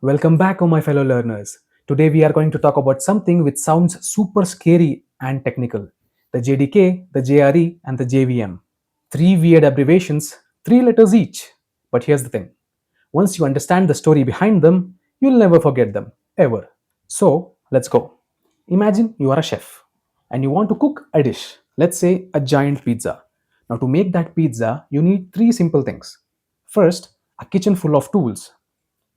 Welcome back, my fellow learners. Today we are going to talk about something which sounds super scary and technical: the JDK, the JRE, and the JVM. Three weird abbreviations, three letters each. But here's the thing: once you understand the story behind them, you'll never forget them, ever. So, let's go. Imagine you are a chef and you want to cook a dish, let's say a giant pizza. Now, to make that pizza, you need three simple things. First, a kitchen full of tools.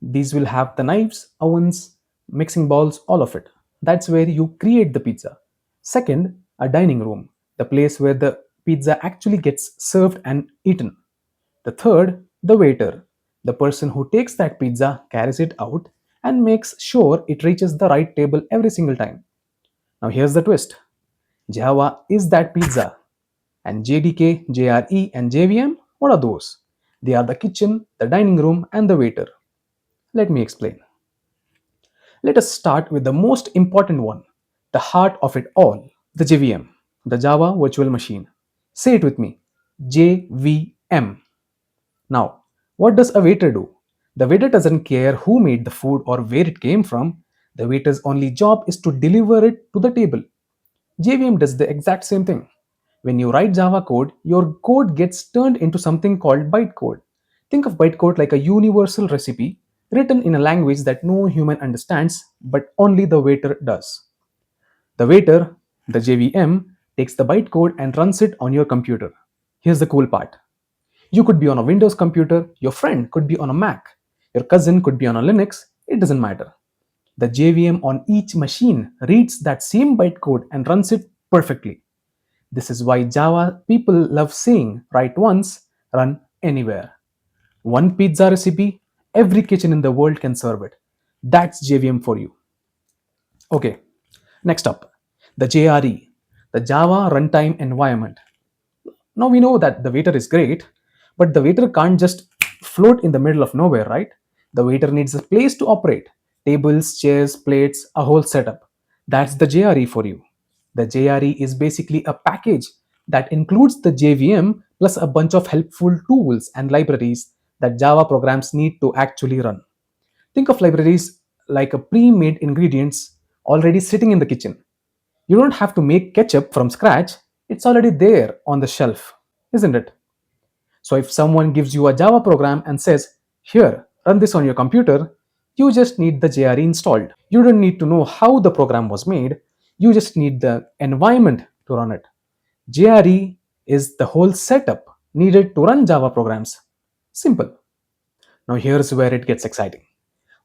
These will have the knives, ovens, mixing bowls, all of it. That's where you create the pizza. Second, a dining room, the place where the pizza actually gets served and eaten. The third, the waiter, the person who takes that pizza, carries it out, and makes sure it reaches the right table every single time. Now, here's the twist: Java is that pizza, and JDK, JRE, and JVM, what are those? They are the kitchen, the dining room, and the waiter. Let me explain. Let us start with the most important one, the heart of it all, the JVM, the Java Virtual Machine. Say it with me: JVM. Now, what does a waiter do? The waiter doesn't care who made the food or where it came from. The waiter's only job is to deliver it to the table. JVM does the exact same thing. When you write Java code, your code gets turned into something called bytecode. Think of bytecode like a universal recipe written in a language that no human understands, but only the waiter does. The waiter, the JVM, takes the bytecode and runs it on your computer. Here's the cool part: you could be on a Windows computer, your friend could be on a Mac, your cousin could be on a Linux, it doesn't matter. The JVM on each machine reads that same bytecode and runs it perfectly. This is why Java people love saying write once, run anywhere. One pizza recipe, every kitchen in the world can serve it. That's JVM for you. Okay, next up, the JRE, the Java Runtime Environment. Now we know that the waiter is great, but the waiter can't just float in the middle of nowhere, right? The waiter needs a place to operate: tables, chairs, plates, a whole setup. That's the JRE for you. The JRE is basically a package that includes the JVM plus a bunch of helpful tools and libraries that Java programs need to actually run. Think of libraries like a pre-made ingredients already sitting in the kitchen. You don't have to make ketchup from scratch, it's already there on the shelf, isn't it? So if someone gives you a Java program and says, "Here, run this on your computer," you just need the JRE installed. You don't need to know how the program was made, you just need the environment to run it. JRE is the whole setup needed to run Java programs. Simple. Now here's where it gets exciting.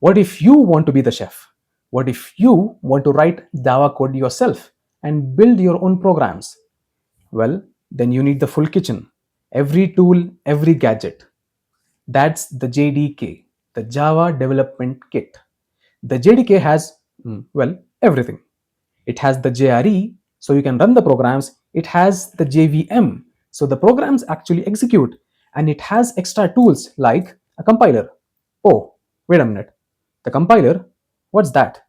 What if you want to be the chef? What if you want to write Java code yourself and build your own programs? Well, then you need the full kitchen. Every tool, every gadget. That's the JDK, the Java Development Kit. The JDK has, everything. It has the JRE, so you can run the programs. It has the JVM, so the programs actually execute. And it has extra tools like a compiler. Oh, wait a minute. The compiler? What's that?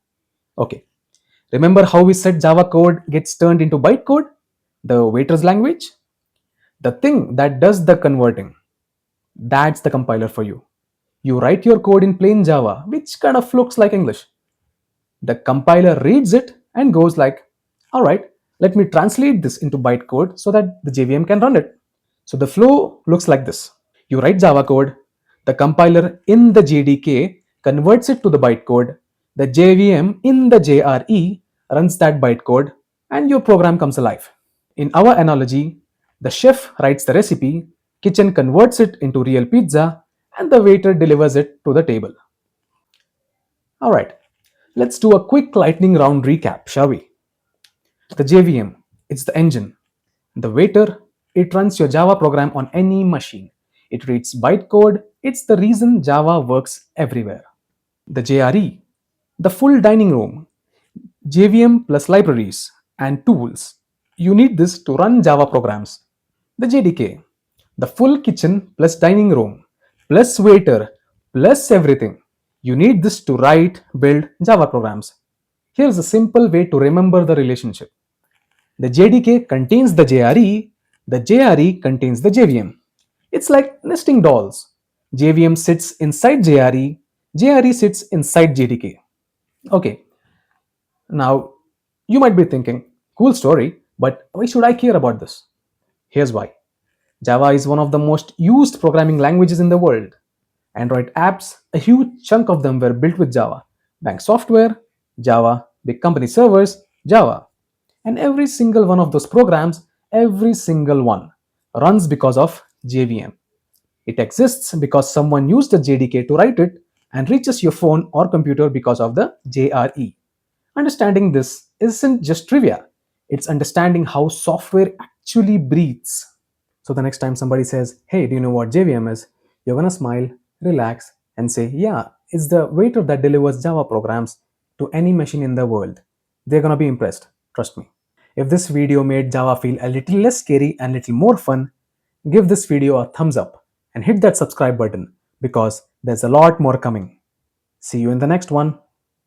Okay. Remember how we said Java code gets turned into bytecode? The waiter's language? The thing that does the converting. That's the compiler for you. You write your code in plain Java, which kind of looks like English. The compiler reads it and goes like, alright, let me translate this into bytecode so that the JVM can run it. So the flow looks like this. You write Java code, the compiler in the JDK converts it to the bytecode, the JVM in the JRE runs that bytecode, and your program comes alive. In our analogy, the chef writes the recipe, kitchen converts it into real pizza, and the waiter delivers it to the table. Alright, let's do a quick lightning round recap, shall we? The JVM, it's the engine. The waiter, it runs your Java program on any machine. It reads bytecode, it's the reason Java works everywhere. The JRE, the full dining room, JVM plus libraries and tools. You need this to run Java programs. The JDK, the full kitchen plus dining room plus waiter plus everything. You need this to write, build Java programs. Here's a simple way to remember the relationship. The JDK contains the JRE contains the JVM. It's like nesting dolls. JVM sits inside JRE, JRE sits inside JDK. Okay, now you might be thinking, cool story, but why should I care about this? Here's why. Java is one of the most used programming languages in the world. Android apps, a huge chunk of them were built with Java. Bank software, Java. Big company servers, Java. And every single one of those programs, every single one, runs because of JVM. It exists because someone used the JDK to write it and reaches your phone or computer because of the JRE. Understanding this isn't just trivia, it's understanding how software actually breathes. So the next time somebody says, "Hey, do you know what JVM is?" You're gonna smile, relax, and say, "Yeah, it's the waiter that delivers Java programs to any machine in the world." They're gonna be impressed, trust me. If this video made Java feel a little less scary and a little more fun, give this video a thumbs up and hit that subscribe button because there's a lot more coming. See you in the next one.